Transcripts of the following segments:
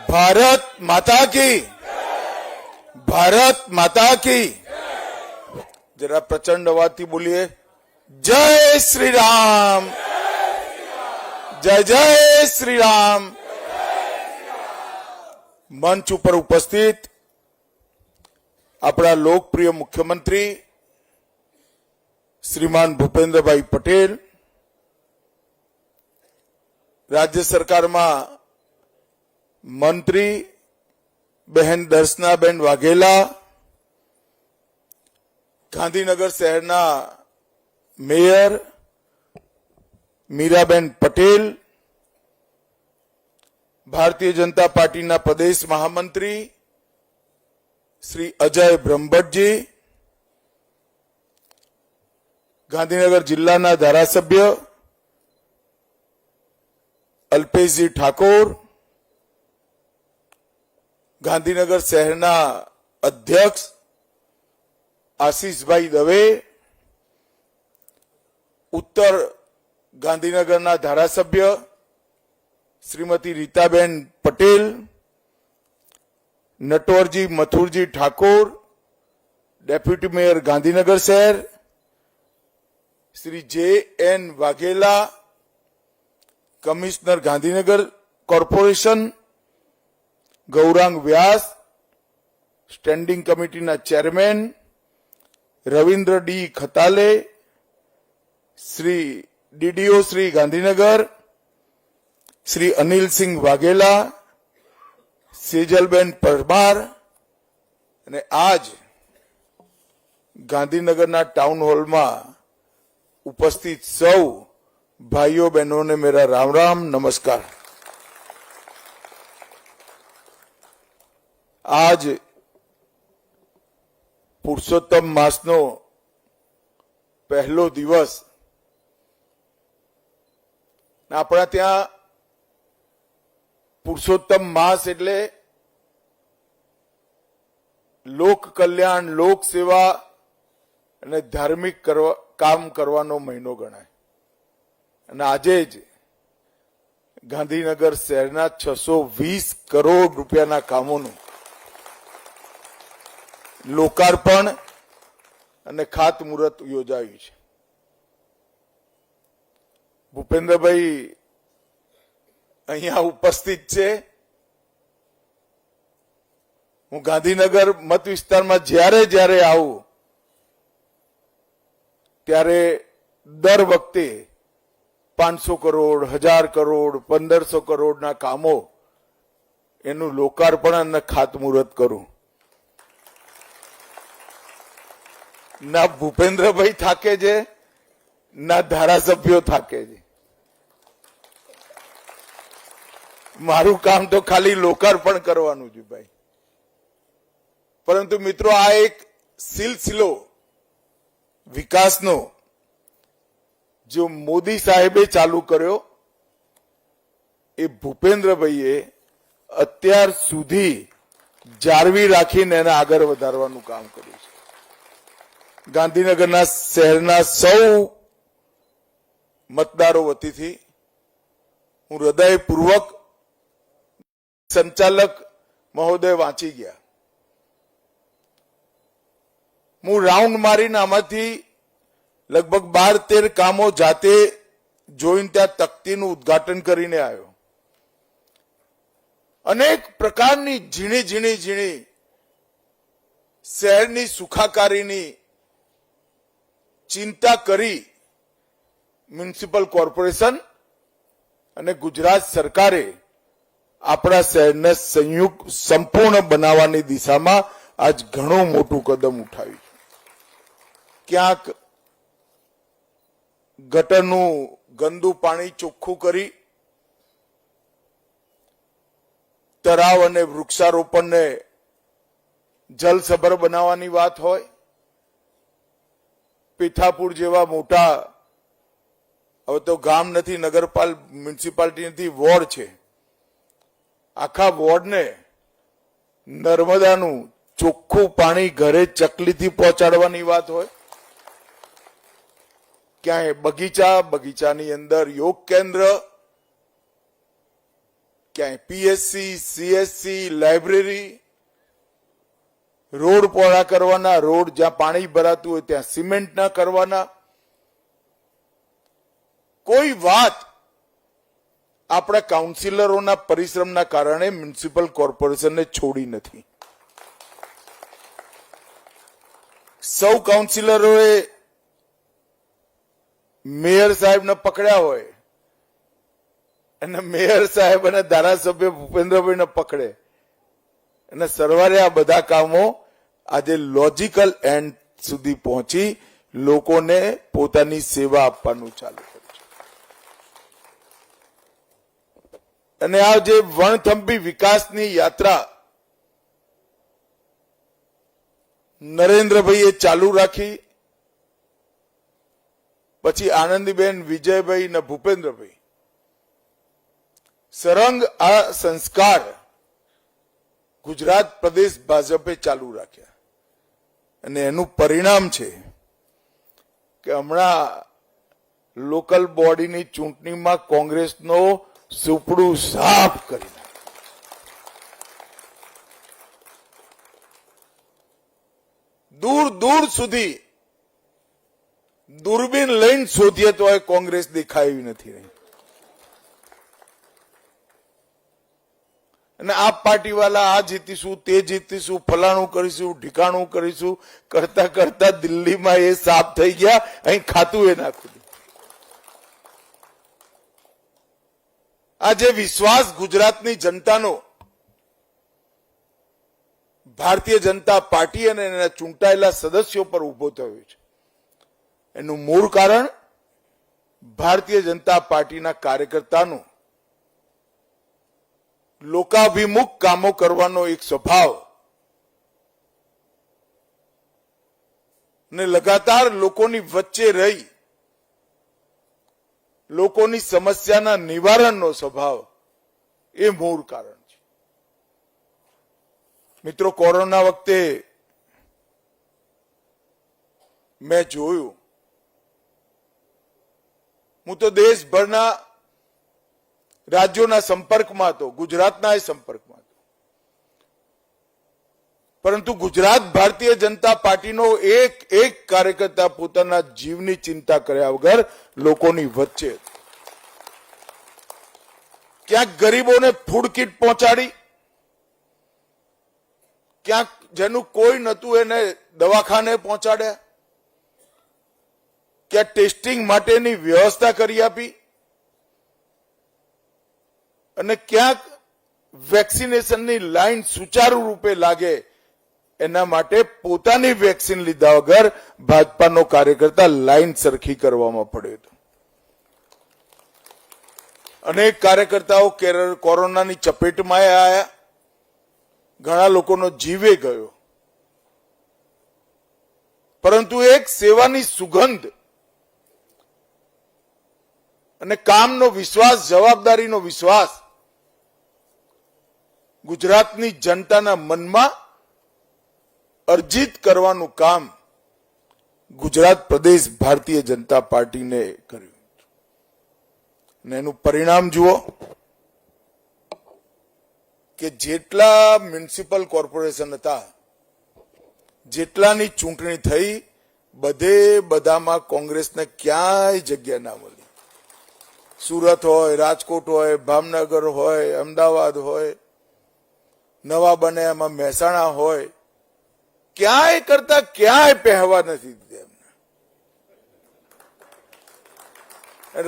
भारत माता की, भारत माता की। जरा प्रचंड आवाज बोलिए, जय श्री राम, जय जय श्री राम। मंच पर उपस्थित अपना लोकप्रिय मुख्यमंत्री श्रीमान भूपेन्द्र भाई पटेल, राज्य सरकार में मंत्री बहन दर्शनाबेन वाघेला, गांधीनगर शहरना मेयर मीराबेन पटेल, भारतीय जनता पार्टी प्रदेश महामंत्री श्री अजय ब्रह्मभट्ट जी, गांधीनगर जिल्लाना धारासभ्य अल्पेश जी ठाकोर, गांधीनगर शहरना अध्यक्ष आशीष भाई दवे, उत्तर गांधीनगरना धारासभ्य श्रीमती रीताबेन पटेल, नटवरजी मथुरजी ठाकोर, डेप्यूटी मेयर गांधीनगर शहर Shri J N. Vaghela, commissioner Gandhinagar corporation Gaurang Vyas, standing committee chairman Ravindra D Khatale, Shri DDO Shri Gandhinagar Shri Anil Singh Vaghela, Sejalben Parmar અને આજ ગાંધીનગરના ટાઉન હોલમાં ઉપસ્થિત સૌ ભાઈઓ બહેનોને મેરા રામ રામ નમસ્કાર। આજ પુરુષોત્તમ માસનો પહેલો દિવસ, આપણા ત્યાં પુરુષોત્તમ માસ એટલે લોક કલ્યાણ, લોક સેવા અને ધાર્મિક કામ કરવાનો મહિનો ગણાય। અને આજે જ ગાંધીનગર શહેરના 620 કરોડ રૂપિયાના કામોનું લોકાર્પણ અને ખાતમુહૂર્ત યોજાયું છે। ભૂપેન્દ્રભાઈ અહીંયા ઉપસ્થિત છે। હું ગાંધીનગર મત વિસ્તારમાં જ્યારે જ્યારે આવું ત્યારે દર વખતે 500 કરોડ, 1000 કરોડ, 1500 કરોડના કામો એનું લોકાર્પણ અને ખાતમુહૂર્ત કરું। ના ભૂપેન્દ્રભાઈ થાકે છે, ના ધારાસભ્યો થાકે છે। મારું કામ તો ખાલી લોકાર્પણ કરવાનું છે ભાઈ। પરંતુ મિત્રો, આ એક સિલસિલો વિકાસનો જો મોદી સાહેબે ચાલુ કર્યો, એ ભૂપેન્દ્રભાઈએ અત્યાર સુધી જાળવી રાખીને એને આગળ વધારવાનું કામ કર્યું છે। ગાંધીનગરના શહેરના સૌ મતદારો વતીથી હું હૃદયપૂર્વક સંચાલક મહોદય વાંચી ગયા। હું રાઉન્ડ મારીને આમાંથી લગભગ 12-13 કામો જાતે જોઈને ત્યાં તકતીનું ઉદ્ઘાટન કરીને આવ્યો। અનેક પ્રકારની ઝીણી ઝીણી ઝીણી શહેરની સુખાકારીની ચિંતા કરી મ્યુનિસિપલ કોર્પોરેશન અને ગુજરાત સરકારે આપણા શહેરને સંયુક્ત સંપૂર્ણ બનાવવાની દિશામાં આજ ઘણું મોટું કદમ ઉઠાવ્યું। ક્યાંક ગટરનું ગંદુ પાણી ચોખ્ખું કરી તળાવ અને વૃક્ષારોપણને જલસભર બનાવવાની વાત હોય, પીઠાપુર જેવા મોટા, હવે તો ગામ નથી, મ્યુનિસિપાલિટી નથી, વોર્ડ છે, આખા વોર્ડને નર્મદાનું ચોખ્ખું પાણી ઘરે ચકલીથી પહોંચાડવાની વાત હોય, ક્યાંય બગીચાની અંદર યોગ કેન્દ્ર, ક્યાંય પીએસસી, સીએસસી, લાઇબ્રેરી, રોડ પહોળા કરવાના, રોડ જ્યાં પાણી ભરાતું હોય ત્યાં સિમેન્ટ ના કરવાના, કોઈ વાત આપણા કાઉન્સિલરોના પરિશ્રમના કારણે મ્યુનિસિપલ કોર્પોરેશનને છોડી નથી. સૌ કાઉન્સિલરોએ મેયર સાહેબને પકડ્યા હોય અને મેયર સાહેબ અને ધારાસભ્ય ભૂપેન્દ્રભાઈને પકડે અને સરવારે આ બધા કામો આજે લોજિકલ એન્ડ સુધી પહોંચી લોકોને પોતાની સેવા આપવાનું ચાલુ કર્યું છે. અને આ જે વણથંભી વિકાસની યાત્રા નરેન્દ્રભાઈએ ચાલુ રાખી, પછી આનંદીબેન, વિજયભાઈ અને ભૂપેન્દ્રભાઈ સરંગ આ સંસ્કાર ગુજરાત પ્રદેશ ભાજપે ચાલુ રાખ્યા અને એનું પરિણામ છે કે હમણાં લોકલ બોડીની ચૂંટણીમાં કોંગ્રેસનો સુપડું સાફ કરી દૂર દૂર સુધી દૂરબીન લઈને શોધીએ તો કોંગ્રેસ દેખાવી નથી રહી. અને આ પાર્ટી વાળા આ જીતીશું, તે જીતીશું, ફલાણું કરીશું, ઢીકાણું કરીશું કરતા કરતા દિલ્હીમાં એ સાફ થઈ ગયા, અહીં ખાતું એ નાખ્યું. આ જે વિશ્વાસ ગુજરાતની જનતાનો ભારતીય જનતા પાર્ટી અને એના ચૂંટાયેલા સદસ્યો પર ઉભો થયો છે, એનું મૂળ કારણ ભારતીય જનતા પાર્ટીના કાર્યકર્તાનું લોકાભિમુખ કામો કરવાનો એક સ્વભાવ ને લગાતાર લોકોની વચ્ચે રહી લોકોની સમસ્યાના નિવારણનો સ્વભાવ, એ મૂળ કારણ છે. મિત્રો, કોરોના વખતે મેં જોયું, હું તો દેશભરના રાજ્યોના સંપર્કમાં હતો, ગુજરાતના એ સંપર્કમાં હતો, પરંતુ ગુજરાત ભારતીય જનતા પાર્ટીનો એક કાર્યકર્તા પોતાના જીવની ચિંતા કર્યા વગર લોકોની વચ્ચે ક્યાંક ગરીબોને ફૂડ કીટ પહોંચાડી, ક્યાંક જેનું કોઈ નહોતું એને દવાખાને પહોંચાડ્યા, ક્યાંક ટેસ્ટિંગ માટેની વ્યવસ્થા કરી આપી અને ક્યાંક વેક્સિનેશનની લાઈન સુચારુ રૂપે લાગે એના માટે પોતાની વેક્સિન લીધા વગર ભાજપાનો કાર્યકર્તા લાઈન સરખી કરવામાં પડ્યો હતો. અનેક કાર્યકર્તાઓ કોરોનાની ચપેટમાં આવ્યા, ઘણા લોકોનો જીવે ગયો, પરંતુ એક સેવાની સુગંધ અને કામનો વિશ્વાસ, જવાબદારીનો વિશ્વાસ ગુજરાતની જનતાના મનમાં અર્જિત કરવાનું કામ ગુજરાત પ્રદેશ ભારતીય જનતા પાર્ટીને કર્યું. અને એનું પરિણામ જુઓ કે જેટલા મ્યુનિસિપલ કોર્પોરેશન હતા, જેટલાની ચૂંટણી થઈ, બધામાં કોંગ્રેસને ક્યાંય જગ્યા ના મળી. સુરત હોય, રાજકોટ હોય, ભાવનગર હોય, અમદાવાદ હોય, નવા બને એમાં મહેસાણા હોય, ક્યાંય કરતા ક્યાંય પહેવા નથી દીધા એમને.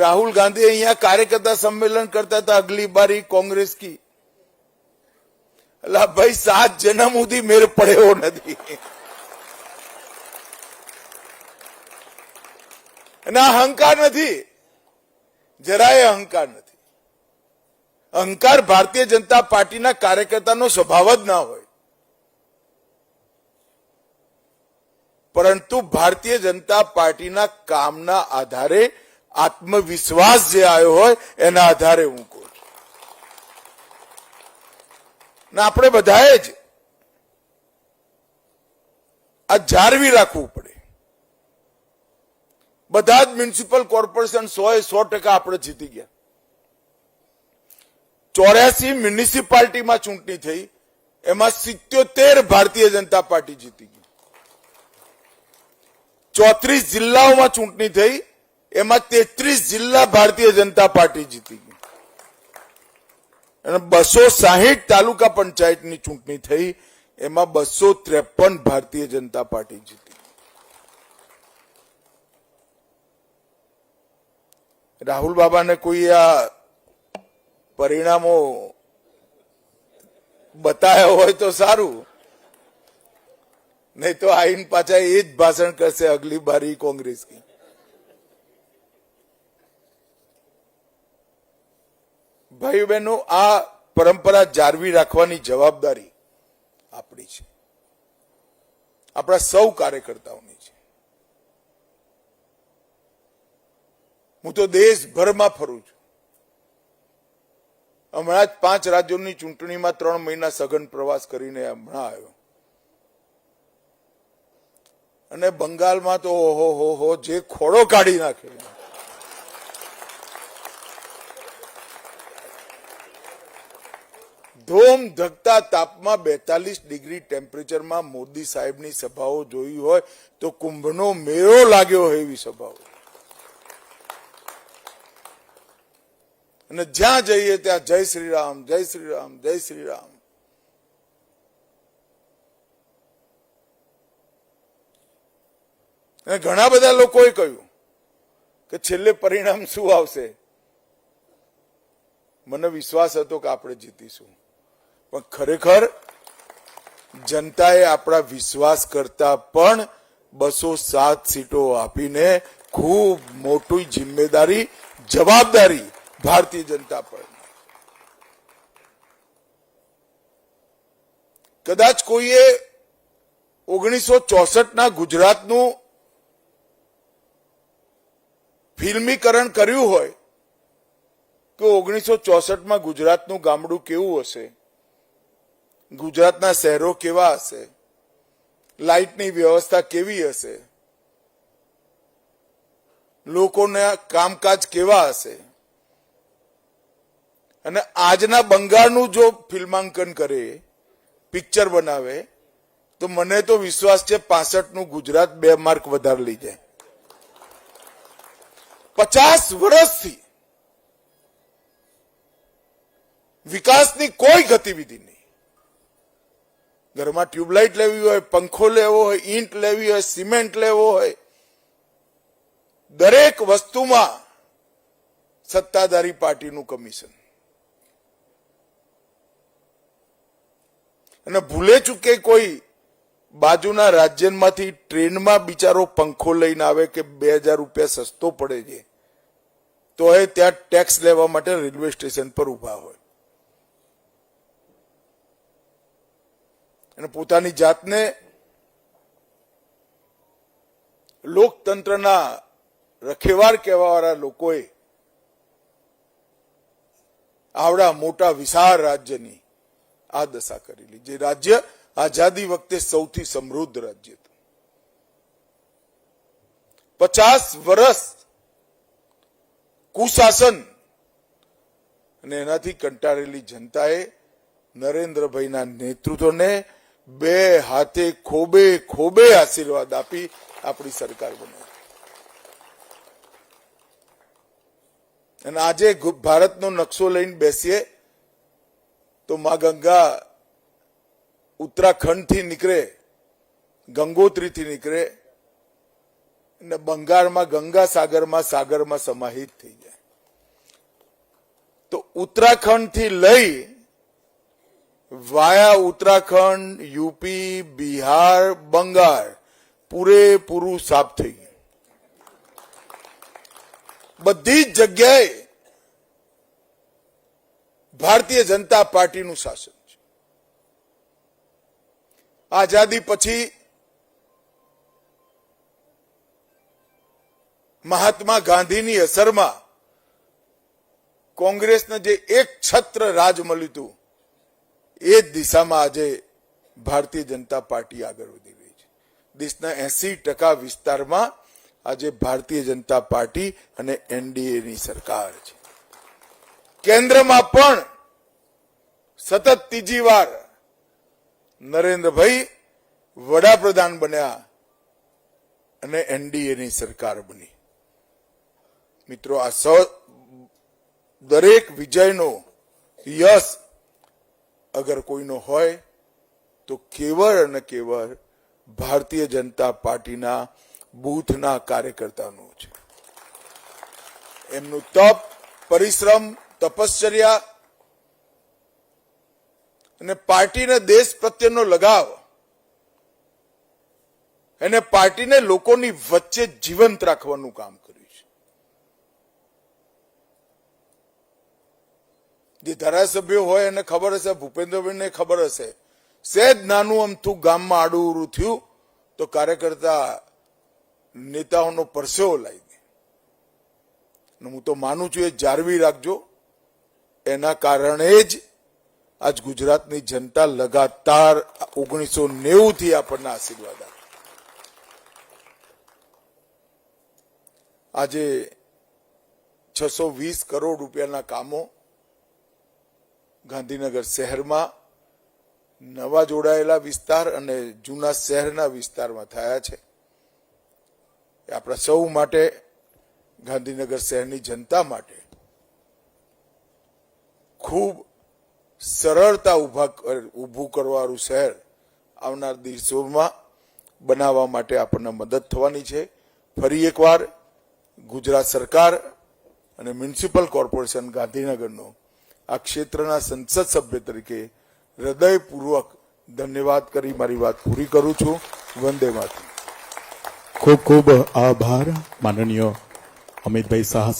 રાહુલ ગાંધી અહીંયા કાર્યકર્તા सम्मेलन करता था, अगली बारी कांग्रेस की. अल्लाह भाई 7 जन्म સુધી મેર પડ્યો નથી. અને અહંકાર નથી, જરાય અહંકાર નથી. અહંકાર ભારતીય જનતા પાર્ટીના કાર્યકર્તાનો સ્વભાવ જ ના હોય, પરંતુ ભારતીય જનતા પાર્ટીના કામના આધારે આત્મવિશ્વાસ જે આવ્યો હોય એના આધારે હું કહું છું. ને આપણે બધાએ જ આ જાળવી રાખવું પડે. બધા જ મ્યુનિસિપલ કોર્પોરેશન 100% આપણે જીતી ગયા. 84 મ્યુનિસિપાલિટીમાં ચૂંટણી થઈ, એમાં 77 ભારતીય જનતા પાર્ટી જીતી ગઈ. 34 જિલ્લાઓમાં ચૂંટણી થઈ, એમાં 33 જિલ્લા ભારતીય જનતા પાર્ટી જીતી ગઈ. અને 260 તાલુકા પંચાયતની ચૂંટણી થઈ, એમાં 253 ભારતીય જનતા પાર્ટી જીતી. રાહુલ બાબાને કોઈ આ પરિણામો બતાવ્યા હોય તો સારું, નહીં તો આઈને પાછા એ જ ભાષણ કરશે, અગલી બારી કોંગ્રેસ કી. ભાઈઓ બહેનો, આ પરંપરા જાળવી રાખવાની જવાબદારી આપણી છે, આપણા સૌ કાર્યકર્તાઓની છે. હું તો દેશભરમાં ફરું છું. હમણાં જ 5 રાજ્યોની ચૂંટણીમાં 3 મહિના સઘન પ્રવાસ કરીને હમણાં આવ્યો. અને બંગાળમાં તો ઓહો જે ખોડો કાઢી નાખે. ધોમ ધકતા તાપમાં 42 ડિગ્રી ટેમ્પરેચરમાં મોદી સાહેબની સભાઓ જોઈ હોય તો કુંભનો મેળો લાગ્યો હોય એવી સભાઓ. અને જ્યાં જઈએ ત્યાં જય શ્રી રામ, જય શ્રી રામ, જય શ્રી રામ. અને ઘણા બધા લોકોએ કહ્યું કે છેલ્લે પરિણામ શું આવશે. મને વિશ્વાસ હતો કે આપણે જીતીશું, પણ ખરેખર જનતાએ આપણા વિશ્વાસ કરતા પણ 207 સીટો આપીને ખૂબ મોટી જિમ્મેદારી, જવાબદારી ભારતીય જનતા પર. કદાચ કોઈએ 1964ના ગુજરાતનું ફિલ્મીકરણ કર્યું હોય કે 1964માં ગુજરાતનું ગામડું કેવું હશે, ગુજરાતના શહેરો કેવા હશે, લાઇટની વ્યવસ્થા કેવી હશે, લોકોના કામકાજ કેવા હશે, અને આજના બંગાળનું જો ફિલ્માંકન કરે, પિક્ચર બનાવે, તો મને તો વિશ્વાસ છે 65નું ગુજરાત 2 માર્ક વધારે લઈ જાય. 50 વર્ષથી વિકાસની કોઈ ગતિવિધિ નહીં. ઘરમાં ટ્યુબલાઇટ લેવી હોય, પંખો લેવો હોય, ઈંટ લેવી હોય, સિમેન્ટ લેવો હોય, દરેક વસ્તુમાં સત્તાધારી પાર્ટીનું કમિશન. અને ભૂલે ચૂકે કોઈ બાજુના રાજ્યમાંથી ટ્રેનમાં બિચારો પંખો લઈને આવે કે 2000 રૂપિયા સસ્તો પડે છે, તો એ ત્યાં ટેક્સ લેવા માટે રેલવે સ્ટેશન પર ઉભા હોય અને પોતાની જાતને લોકતંત્રના રખેવાર કહેવાવાળા લોકોએ આવડા મોટા વિશાળ રાજ્યની આ દશા કરેલી. જે રાજ્ય આઝાદી વખતે સૌથી સમૃદ્ધ રાજ્ય હતું. 50 વર્ષ કુશાસન અને એનાથી કંટાળેલી જનતાએ નરેન્દ્રભાઈના નેતૃત્વને 2 હાથે ખોબે ખોબે આશીર્વાદ આપી આપણી સરકાર બનાવી. અને આજે ભારતનો નકશો લઈને બેસીએ તો મા ગંગા ઉત્તરાખંડથી નીકળે, ગંગોત્રીથી નીકળે અને બંગાળમાં ગંગા સાગરમાં સમાહિત થઈ જાય. તો ઉત્તરાખંડથી લઈ વાયા ઉત્તરાખંડ, યુપી, બિહાર, બંગાળ પૂરેપૂરું સાફ થઈ ગયું. બધી જ જગ્યાએ ભારતીય જનતા પાર્ટીનું શાસન છે. આઝાદી પછી મહાત્મા ગાંધીની અસરમાં કોંગ્રેસને જે એક છત્ર રાજ મળ્યું હતું, એ જ દિશામાં આજે ભારતીય જનતા પાર્ટી આગળ વધી રહી છે. દેશના 80% વિસ્તારમાં આજે ભારતીય જનતા પાર્ટી અને એનડીએની સરકાર છે. કેન્દ્રમાં પણ સતત ત્રીજી વાર નરેન્દ્રભાઈ વડાપ્રધાન બન્યા અને એનડીએની સરકાર બની. મિત્રો, આ દરેક વિજયનો યશ અગર કોઈનો હોય તો કેવળ અને કેવળ ભારતીય જનતા પાર્ટીના બૂથના કાર્યકર્તાનો છે. એમનું તપ, પરિશ્રમ, તપશ્ચર્યા અને પાર્ટીને દેશ પ્રત્યેનો લગાવ એને પાર્ટીને લોકોની વચ્ચે જીવંત રાખવાનું કામ કર્યું છે. જે ધારાસભ્યો હોય એને ખબર હશે, ભૂપેન્દ્રભાઈને ખબર હશે, સહેજ નાનું અમથું ગામમાં આડું થયું તો કાર્યકર્તા નેતાઓનો પરસેવો લાવી દે. હું તો માનું છું એ જાળવી રાખજો. એના કારણે જ આજ ગુજરાતની જનતા લગાતાર 1990 થી આપણને આશીર્વાદ આપે. આજે 620 કરોડ રૂપિયાના કામો ગાંધીનગર શહેરમાં નવા જોડાયેલા વિસ્તાર અને જૂના શહેરના વિસ્તારમાં થયા છે. આપણા સૌ માટે, ગાંધીનગર શહેરની જનતા માટે ખૂબ સરળતા ઊભું કરવાનું શહેર આવનાર દિવસોમાં બનાવવા માટે આપણને મદદ થવાની છે. ફરી એકવાર ગુજરાત સરકાર અને મ્યુનિસિપલ કોર્પોરેશન ગાંધીનગરનો આ ક્ષેત્રના સંસદ સભ્ય તરીકે હૃદયપૂર્વક ધન્યવાદ કરી મારી વાત પૂરી કરું છું. વંદે માતરમ. ખૂબ ખૂબ આભાર માનનીય અમિતભાઈ શાહ.